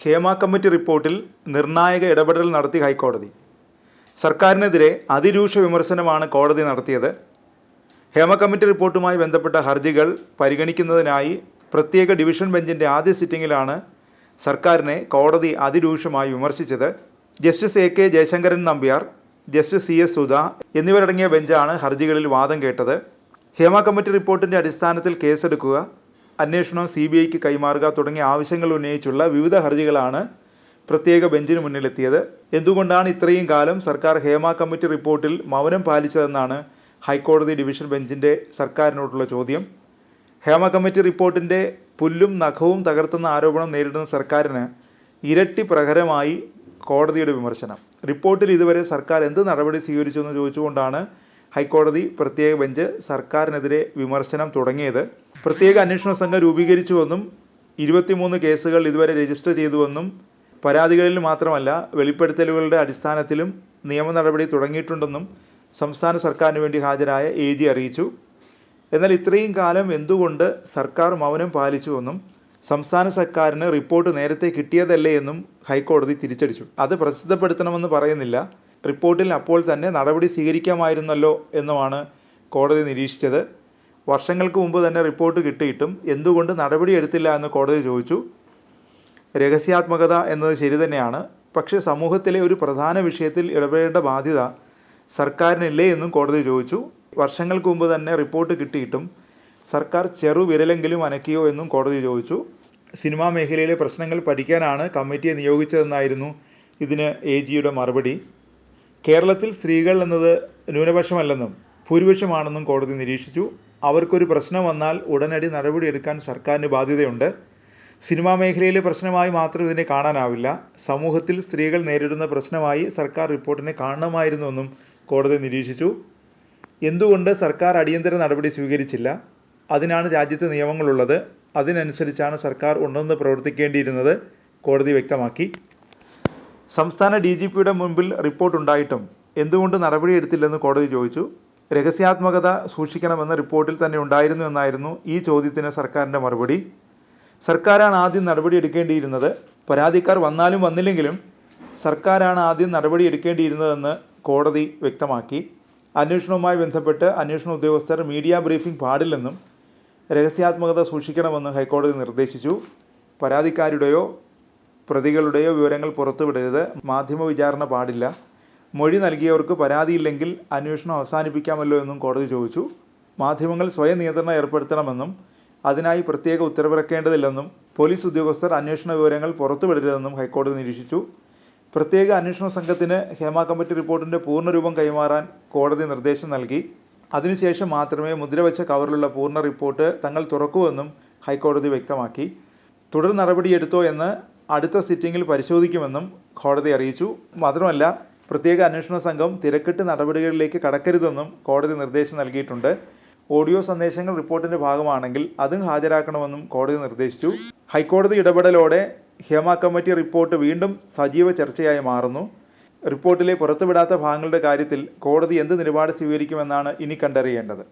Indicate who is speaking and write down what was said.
Speaker 1: Hema committee റിപ്പോർട്ടിൽ നിർണായക ഇടപെടൽ നടത്തി ഹൈക്കോടതി. സർക്കാരിനെതിരെ അതിരൂക്ഷ വിമർശനമാണ് കോടതി നടത്തിയത്. ഹേമ കമ്മിറ്റി റിപ്പോർട്ടുമായി ബന്ധപ്പെട്ട ഹർജികൾ പരിഗണിക്കുന്നതിനായി പ്രത്യേക ഡിവിഷൻ ബെഞ്ചിൻ്റെ ആദ്യ സിറ്റിംഗിലാണ് സർക്കാരിനെ കോടതി അതിരൂക്ഷമായി വിമർശിച്ചത്. Justice A K Jayasankaran Nambiar, justice C S Sudha എന്നിവരടങ്ങിയ ബെഞ്ചാണ് ഹർജികളിൽ വാദം കേട്ടത്. ഹേമ കമ്മിറ്റി റിപ്പോർട്ടിൻ്റെ അടിസ്ഥാനത്തിൽ കേസെടുക്കുക, അന്വേഷണം CBIക്ക് കൈമാറുക തുടങ്ങിയ ആവശ്യങ്ങൾ ഉന്നയിച്ചുള്ള വിവിധ ഹർജികളാണ് പ്രത്യേക ബെഞ്ചിന് മുന്നിലെത്തിയത്. എന്തുകൊണ്ടാണ് ഇത്രയും കാലം സർക്കാർ ഹേമ കമ്മിറ്റി റിപ്പോർട്ടിൽ മൗനം പാലിച്ചതെന്നാണ് ഹൈക്കോടതി ഡിവിഷൻ ബെഞ്ചിൻ്റെ സർക്കാരിനോടുള്ള ചോദ്യം. ഹേമ കമ്മിറ്റി റിപ്പോർട്ടിൻ്റെ പുല്ലും നഖവും തകർത്തുന്ന ആരോപണം നേരിടുന്ന സർക്കാരിന് ഇരട്ടി പ്രഹരമായി കോടതിയുടെ വിമർശനം. റിപ്പോർട്ടിൽ ഇതുവരെ സർക്കാർ എന്ത് നടപടി സ്വീകരിച്ചുവെന്ന് ചോദിച്ചുകൊണ്ടാണ് ഹൈക്കോടതി പ്രത്യേക ബെഞ്ച് സർക്കാരിനെതിരെ വിമർശനം തുടങ്ങിയത്. പ്രത്യേക അന്വേഷണ സംഘം രൂപീകരിച്ചുവെന്നും 23 കേസുകൾ ഇതുവരെ രജിസ്റ്റർ ചെയ്തുവെന്നും പരാതികളിൽ മാത്രമല്ല വെളിപ്പെടുത്തലുകളുടെ അടിസ്ഥാനത്തിലും നിയമ നടപടി തുടങ്ങിയിട്ടുണ്ടെന്നും സംസ്ഥാന സർക്കാരിന് വേണ്ടി ഹാജരായ AG അറിയിച്ചു. എന്നാൽ ഇത്രയും കാലം എന്തുകൊണ്ട് സർക്കാർ മൗനം പാലിച്ചുവെന്നും സംസ്ഥാന സർക്കാരിന് റിപ്പോർട്ട് നേരത്തെ കിട്ടിയതല്ലേ എന്നും ഹൈക്കോടതി തിരിച്ചടിച്ചു. അത് പ്രസിദ്ധപ്പെടുത്തണമെന്ന് പറയുന്നില്ല, റിപ്പോർട്ടിൽ അപ്പോൾ തന്നെ നടപടി സ്വീകരിക്കാമായിരുന്നല്ലോ എന്നുമാണ് കോടതി നിരീക്ഷിച്ചത്. വർഷങ്ങൾക്ക് മുമ്പ് തന്നെ റിപ്പോർട്ട് കിട്ടിയിട്ടും എന്തുകൊണ്ട് നടപടിയെടുത്തില്ല എന്ന് കോടതി ചോദിച്ചു. രഹസ്യാത്മകത എന്നത് ശരി തന്നെയാണ്, പക്ഷേ സമൂഹത്തിലെ ഒരു പ്രധാന വിഷയത്തിൽ ഇടപെടേണ്ട ബാധ്യത സർക്കാരിനില്ലേ എന്നും കോടതി ചോദിച്ചു. വർഷങ്ങൾക്ക് മുമ്പ് തന്നെ റിപ്പോർട്ട് കിട്ടിയിട്ടും സർക്കാർ ചെറുവിരലെങ്കിലും അനക്കിയോ എന്നും കോടതി ചോദിച്ചു. സിനിമാ മേഖലയിലെ പ്രശ്നങ്ങൾ പഠിക്കാനാണ് കമ്മിറ്റിയെ നിയോഗിച്ചതെന്നായിരുന്നു ഇതിന് AGയുടെ മറുപടി. കേരളത്തിൽ സ്ത്രീകൾ എന്നത് ന്യൂനപക്ഷമല്ലെന്നും ഭൂരിപക്ഷമാണെന്നും കോടതി നിരീക്ഷിച്ചു. അവർക്കൊരു പ്രശ്നം വന്നാൽ ഉടനടി നടപടിയെടുക്കാൻ സർക്കാരിന് ബാധ്യതയുണ്ട്. സിനിമാ മേഖലയിലെ പ്രശ്നമായി മാത്രം ഇതിനെ കാണാനാവില്ല. സമൂഹത്തിൽ സ്ത്രീകൾ നേരിടുന്ന പ്രശ്നമായി സർക്കാർ റിപ്പോർട്ടിനെ കാണണമായിരുന്നുവെന്നും കോടതി നിരീക്ഷിച്ചു. എന്തുകൊണ്ട് സർക്കാർ അടിയന്തര നടപടി സ്വീകരിച്ചില്ല? അതിനാണ് രാജ്യത്ത് നിയമങ്ങളുള്ളത്, അതിനനുസരിച്ചാണ് സർക്കാർ ഉണർന്ന് പ്രവർത്തിക്കേണ്ടിയിരുന്നത്, കോടതി വ്യക്തമാക്കി. സംസ്ഥാന DGPയുടെ മുൻപിൽ റിപ്പോർട്ടുണ്ടായിട്ടും എന്തുകൊണ്ട് നടപടിയെടുത്തില്ലെന്ന് കോടതി ചോദിച്ചു. രഹസ്യാത്മകത സൂക്ഷിക്കണമെന്ന് റിപ്പോർട്ടിൽ തന്നെ ഉണ്ടായിരുന്നു എന്നായിരുന്നു ഈ ചോദ്യത്തിന് സർക്കാരിൻ്റെ മറുപടി. സർക്കാരാണ് ആദ്യം നടപടിയെടുക്കേണ്ടിയിരുന്നത്. പരാതിക്കാർ വന്നാലും വന്നില്ലെങ്കിലും സർക്കാരാണ് ആദ്യം നടപടിയെടുക്കേണ്ടിയിരുന്നതെന്ന് കോടതി വ്യക്തമാക്കി. അന്വേഷണവുമായി ബന്ധപ്പെട്ട് അന്വേഷണ ഉദ്യോഗസ്ഥർ മീഡിയ ബ്രീഫിംഗ് പാടില്ലെന്നും രഹസ്യാത്മകത സൂക്ഷിക്കണമെന്ന് ഹൈക്കോടതി നിർദ്ദേശിച്ചു. പരാതിക്കാരുടെയോ പ്രതികളുടെയോ വിവരങ്ങൾ പുറത്തുവിടരുത്, മാധ്യമ വിചാരണ പാടില്ല, മൊഴി നൽകിയവർക്ക് പരാതിയില്ലെങ്കിൽ അന്വേഷണം അവസാനിപ്പിക്കാമല്ലോ എന്നും കോടതി ചോദിച്ചു. മാധ്യമങ്ങൾ സ്വയം നിയന്ത്രണം ഏർപ്പെടുത്തണമെന്നും അതിനായി പ്രത്യേക ഉത്തരവിറക്കേണ്ടതില്ലെന്നും പോലീസ് ഉദ്യോഗസ്ഥർ അന്വേഷണ വിവരങ്ങൾ പുറത്തുവിടരുതെന്നും ഹൈക്കോടതി നിരീക്ഷിച്ചു. പ്രത്യേക അന്വേഷണ സംഘത്തിന് ഹേമ കമ്മിറ്റി റിപ്പോർട്ടിൻ്റെ പൂർണ്ണരൂപം കൈമാറാൻ കോടതി നിർദ്ദേശം നൽകി. അതിനുശേഷം മാത്രമേ മുദ്രവെച്ച കവറിലുള്ള പൂർണ്ണ റിപ്പോർട്ട് തങ്ങൾ തുറക്കൂവെന്നും ഹൈക്കോടതി വ്യക്തമാക്കി. തുടർ നടപടിയെടുത്തോ എന്ന് അടുത്ത സിറ്റിംഗിൽ പരിശോധിക്കുമെന്നും കോടതി അറിയിച്ചു. മാത്രമല്ല, പ്രത്യേക അന്വേഷണ സംഘം തിരക്കിട്ട് നടപടികളിലേക്ക് കടക്കരുതെന്നും കോടതി നിർദ്ദേശം നൽകിയിട്ടുണ്ട്. ഓഡിയോ സന്ദേശങ്ങൾ റിപ്പോർട്ടിൻ്റെ ഭാഗമാണെങ്കിൽ അതും ഹാജരാക്കണമെന്നും കോടതി നിർദ്ദേശിച്ചു. ഹൈക്കോടതി ഇടപെടലോടെ ഹേമ കമ്മിറ്റി റിപ്പോർട്ട് വീണ്ടും സജീവ ചർച്ചയായി മാറുന്നു. റിപ്പോർട്ടിലെ പുറത്തുവിടാത്ത ഭാഗങ്ങളുടെ കാര്യത്തിൽ കോടതി എന്ത് നിലപാട് സ്വീകരിക്കുമെന്നാണ് ഇനി കണ്ടറിയേണ്ടത്.